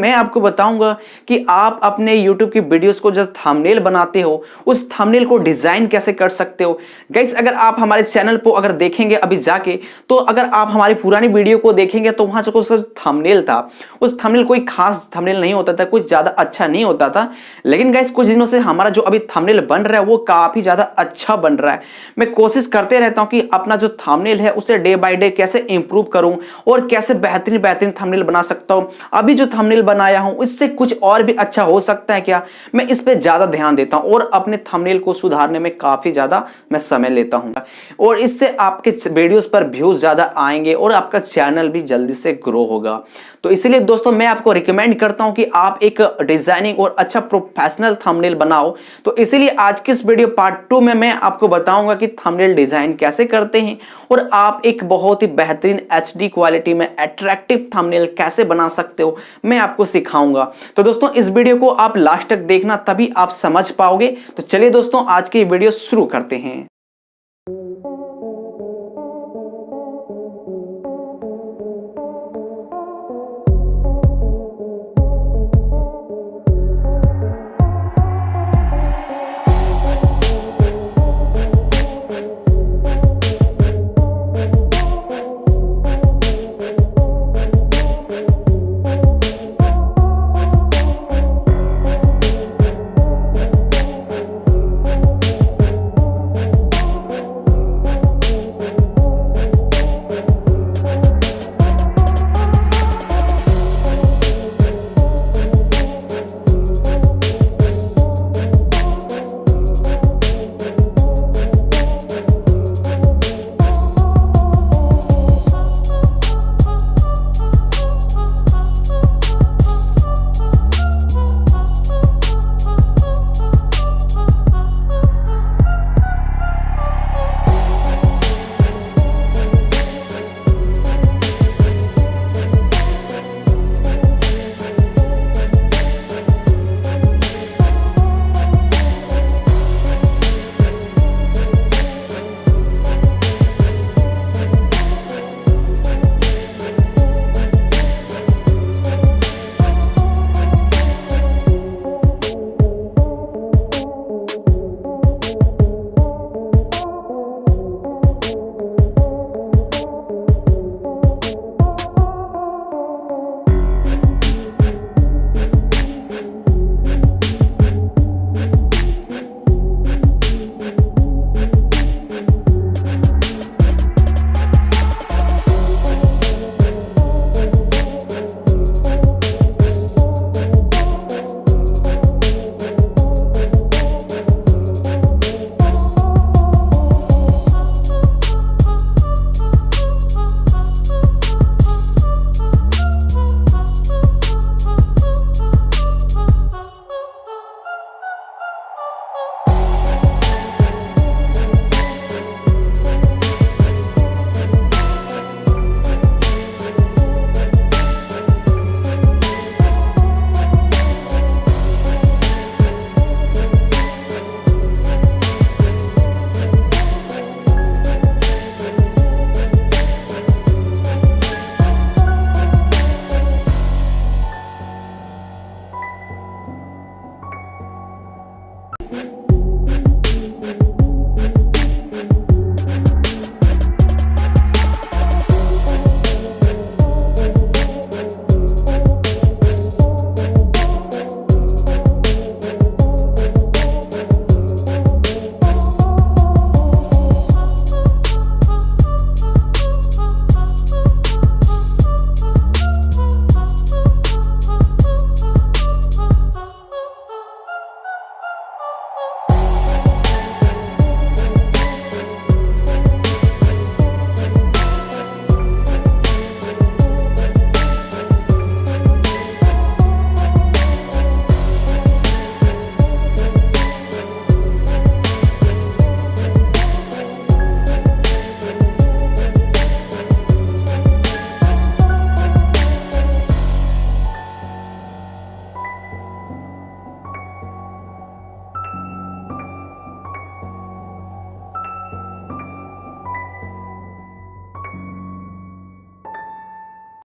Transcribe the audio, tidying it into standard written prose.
मैं आपको बताऊंगा कि आप अपने YouTube की वीडियोस को जब थंबनेल बनाते हो उस थंबनेल को डिजाइन कैसे कर सकते हो। गाइस अगर आप हमारे चैनल को अगर देखेंगे अभी जाके, तो अगर आप हमारी पुरानी वीडियो को देखेंगे तो वहां से उसका थंबनेल था, उस थंबनेल कोई खास थंबनेल नहीं होता था, कुछ ज्यादा अच्छा नहीं होता था। लेकिन गाइस कुछ दिनों से हमारा जो अभी थंबनेल बन रहा है वो काफी ज्यादा अच्छा बन रहा है। मैं कोशिश करते रहता हूं कि अपना जो थंबनेल है उसे डे बाय डे कैसे इंप्रूव करूं और कैसे बेहतरीन बेहतरीन थंबनेल बना सकता हूं। अभी जो थंबनेल बनाया हूं इससे कुछ और भी अच्छा हो सकता है क्या, मैं इस पे ज्यादा ध्यान देता हूं और अपने थंबनेल को सुधारने में काफी ज्यादा मैं समय लेता हूं और इससे आपके वीडियोस पर व्यूज ज्यादा आएंगे और आपका चैनल भी जल्दी से ग्रो होगा। तो इसलिए दोस्तों मैं आपको रिकमेंड करता हूं कि आप एक डिजाइनिंग और अच्छा प्रोफेशनल थंबनेल बनाओ। तो इसीलिए आज की इस वीडियो पार्ट 2 में मैं आपको बताऊंगा कि थंबनेल डिजाइन कैसे करते हैं और आप एक बहुत ही बेहतरीन HD क्वालिटी में अट्रैक्टिव थंबनेल कैसे बना सकते हो, मैं आपको सिखाऊंगा। तो दोस्तों इस वीडियो को आप लास्ट तक देखना, तभी आप समझ पाओगे। तो चलिए दोस्तों आज की वीडियो शुरू करते हैं।